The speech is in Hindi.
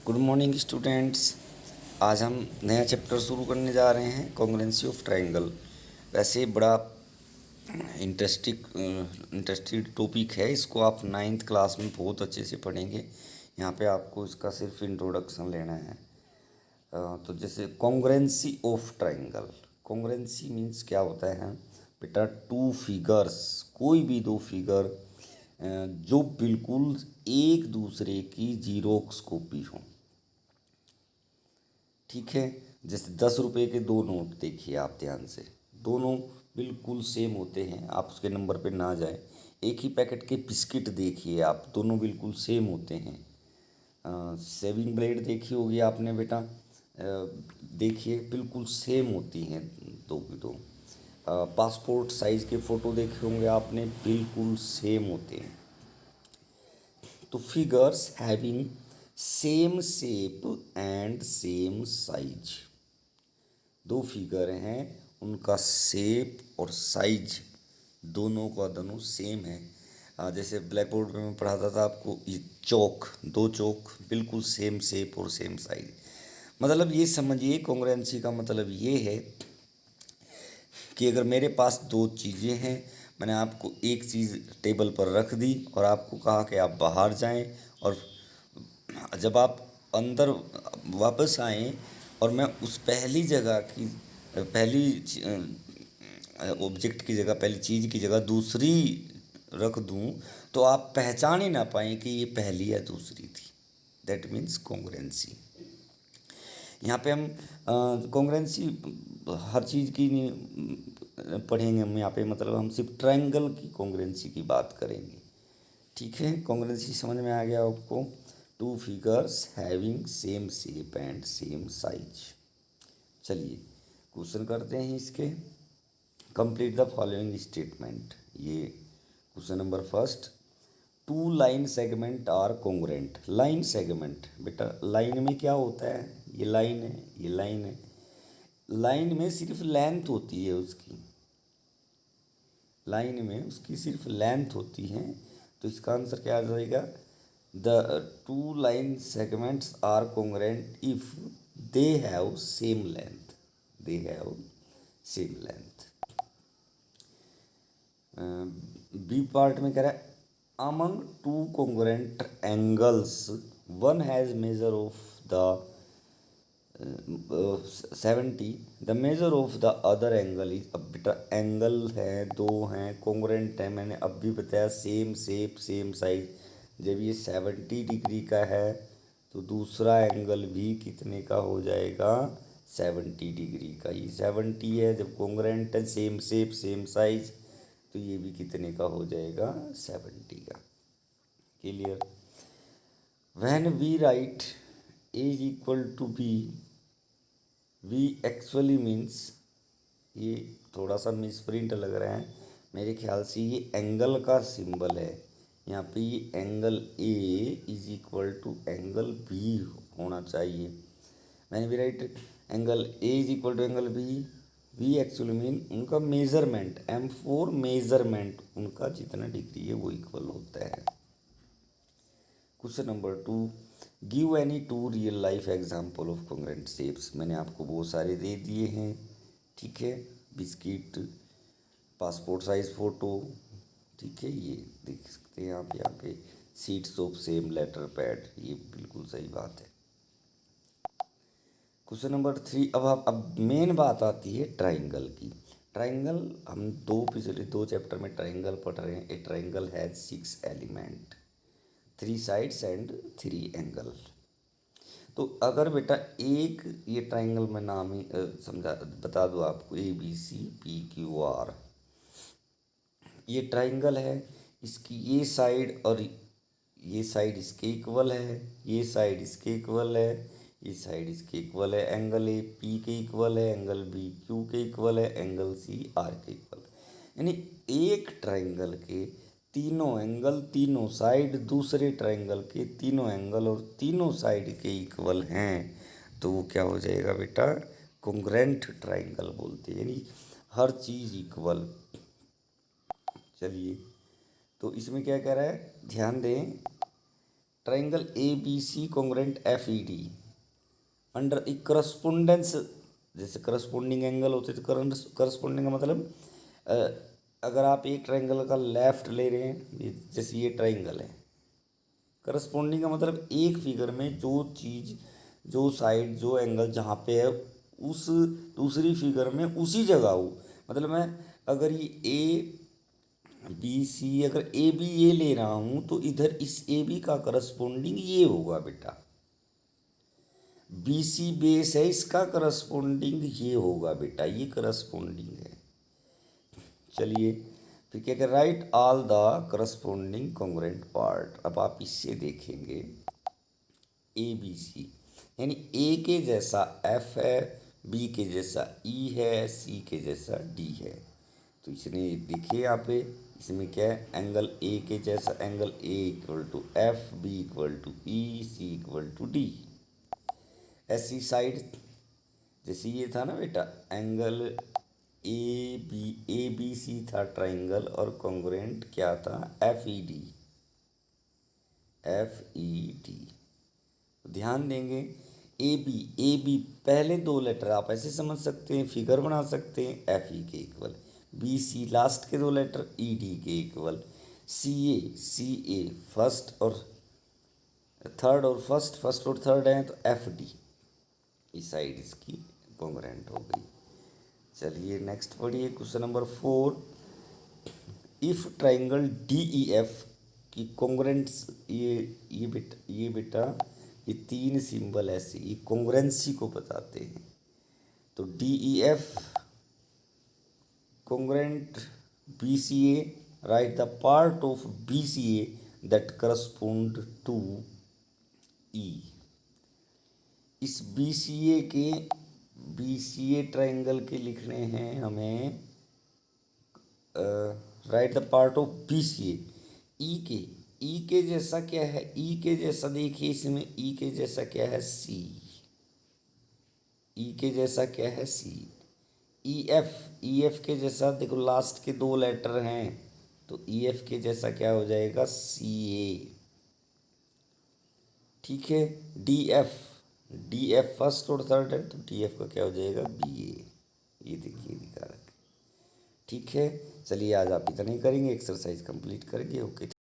Good morning students. आज हम नया चैप्टर शुरू करने जा रहे हैं, कॉन्ग्रुएंसी ऑफ ट्रायंगल। वैसे बड़ा इंटरेस्टिंग टॉपिक है, इसको आप नाइन्थ क्लास में बहुत अच्छे से पढ़ेंगे। यहाँ पे आपको इसका सिर्फ इंट्रोडक्शन लेना है। तो जैसे congruency of triangle, congruency means क्या होता है बेटा, टू फिगर्स, कोई भी दो फिगर जो बिल्कुल एक दूसरे की जीरोक्स कॉपी हों। ठीक है, जैसे 10 रुपये के दो नोट देखिए आप ध्यान से, दोनों बिल्कुल सेम होते हैं, आप उसके नंबर पे ना जाए। एक ही पैकेट के बिस्किट देखिए आप, दोनों बिल्कुल सेम होते हैं। सेविंग ब्लेड देखी होगी आपने बेटा, देखिए बिल्कुल सेम होती हैं दो की दो। पासपोर्ट साइज़ के फ़ोटो देखे होंगे आपने, बिल्कुल सेम होते हैं। तो figures having same shape and same size, दो फिगर हैं, उनका शेप और साइज दोनों का दोनों सेम है। जैसे ब्लैक बोर्ड पे मैं पढ़ाता था आपको, ये चौक, दो चौक बिल्कुल सेम शेप और सेम साइज। मतलब ये समझिए, कॉन्ग्रुएंसी का मतलब ये है कि अगर मेरे पास दो चीज़ें हैं, मैंने आपको एक चीज़ टेबल पर रख दी और आपको कहा कि आप बाहर जाएं, और जब आप अंदर वापस आएं और मैं उस पहली जगह की, पहली ऑब्जेक्ट की जगह, पहली चीज़ की जगह दूसरी रख दूं, तो आप पहचान ही ना पाएँ कि ये पहली या दूसरी थी। That means congruency. यहाँ पे हम कॉन्ग्रुएंसी हर चीज़ की नहीं पढ़ेंगे हम यहाँ पे, मतलब हम सिर्फ ट्रायंगल की कॉन्ग्रुएंसी की बात करेंगे। ठीक है, कॉन्ग्रुएंसी समझ में आ गया आपको। Two figures having same shape and same size. चलिए क्वेश्चन करते हैं इसके। कंप्लीट द फॉलोइंग स्टेटमेंट, ये question number first. Two line segment are congruent. Line segment बेटा, लाइन में क्या होता है, ये लाइन है, ये लाइन है। लाइन में सिर्फ लेंथ होती है उसकी, लाइन में उसकी सिर्फ लेंथ होती है। तो इसका आंसर क्या आ जाएगा, the two line segments are congruent if they have same length, they have same length. B part में कह रहा है, among two congruent angles one has measure of the 70, the measure of the other angle is. अब बेटा एंगल है, दो हैं, कॉन्ग्रुएंट है, मैंने अब भी बताया सेम शेप सेम साइज। जब ये 70 डिग्री का है तो दूसरा एंगल भी कितने का हो जाएगा, 70 डिग्री का। ये 70 है, जब कॉन्ग्रुएंट है, सेम शेप सेम साइज, तो ये भी कितने का हो जाएगा, 70 का। Clear. When we write A is equal to B, we actually means, ये थोड़ा सा मिसप्रिंट लग रहा है मेरे ख्याल से, ये एंगल का सिंबल है यहाँ पे। ये angle A is equal to angle B होना चाहिए। मैंने भी write, angle A is equal to angle B, we actually mean उनका मेज़रमेंट, M4 मेज़रमेंट उनका जितना डिग्री है वो इक्वल होता है। Question number 2, give any two real life example of congruent shapes. मैंने आपको बहुत सारे दे दिए हैं। ठीक है, बिस्किट, पासपोर्ट साइज फ़ोटो, ठीक है, ये देख सकते हैं आप यहाँ पे, sheets of same letter pad, ये बिल्कुल सही बात है। क्वेश्चन नंबर 3, अब मेन बात आती है ट्राइंगल की। ट्राइंगल हम पिछले दो चैप्टर में ट्राइंगल पढ़ रहे हैं। ए triangle has 6 element, 3 sides and 3 angle. तो अगर बेटा एक ये ट्राइंगल में नाम ही समझा बता दो आपको, ABCPQR, ये ट्राइंगल है, इसकी ये साइड और ये साइड इसके इक्वल है, ये साइड इसके इक्वल है, ये साइड इसके इक्वल है। एंगल AP के इक्वल है, एंगल BQ के इक्वल है, एंगल CR के इक्वल है। यानी एक ट्राइंगल के तीनों एंगल, तीनों साइड दूसरे ट्राइंगल के तीनों एंगल और तीनों साइड के इक्वल हैं, तो वो क्या हो जाएगा बेटा, कॉन्ग्रुएंट ट्राइंगल बोलते हैं, यानी हर चीज़ इक्वल। चलिए, तो इसमें क्या कह रहा है, ध्यान दें, triangle A B C congruent F E D under a correspondence, जैसे करस्पोंडिंग एंगल होते तो करस्पोंडिंग का मतलब अ, अगर आप एक ट्राइंगल का लेफ्ट ले रहे हैं, जैसे ये ट्राइंगल है, करस्पोंडिंग का मतलब एक फिगर में जो चीज़, जो साइड, जो एंगल जहाँ पे है उस दूसरी फिगर में उसी जगह हो। मतलब मैं अगर ये ए बी सी, अगर ए बी ये ले रहा हूँ तो इधर इस ए बी का करस्पोंडिंग ये होगा बेटा। बी सी बेस है, इसका करस्पोंडिंग ये होगा बेटा, ये करस्पोंडिंग है। चलिए फिर क्या कर, right all the corresponding congruent part. अब आप इससे देखेंगे ए बी सी, यानी ए के जैसा एफ है, बी के जैसा ई है, सी के जैसा डी है। तो इसने देखिए यहाँ पे, इसमें क्या है, एंगल ए के जैसा angle A equal to F, B equal to E, C equal to D. ऐसी साइड, जैसे ये था ना बेटा एंगल ए बी सी था ट्राइंगल, और कॉन्ग्रुएंट क्या था, F E D, F E D. ध्यान देंगे ए बी पहले दो लेटर आप ऐसे समझ सकते हैं, फिगर बना सकते हैं, एफ ई के इक्वल, बी सी लास्ट के दो लेटर ई डी के इक्वल, सी ए फर्स्ट और थर्ड और फर्स्ट और थर्ड हैं तो एफ डी, इस साइड इसकी कॉन्ग्रुएंट हो गई। चलिए नेक्स्ट पढ़िए question number 4। If triangle D E F की कॉन्ग्रुएंट्स, ये बेटा ये तीन सिंबल ऐसे ये कॉन्ग्रुएंसी को बताते हैं। तो D E F congruent B C A, write the part of B C A that correspond to E. इस बी सी ए ट्राइंगल के लिखने हैं हमें, write the part of B C A, E के जैसा क्या है, ई के जैसा देखिए इसमें ई के जैसा क्या है, सी, ई के जैसा क्या है सी। ई एफ के जैसा देखो लास्ट के दो लेटर हैं, तो ई एफ के जैसा क्या हो जाएगा, सी ए। ठीक है, डी एफ फर्स्ट और थर्ड है, तो डी एफ का क्या हो जाएगा, बी ए। ये देखिए दिखा रखा। ठीक है, चलिए आज आप इतना ही करेंगे, एक्सरसाइज कंप्लीट करेंगे। ओके।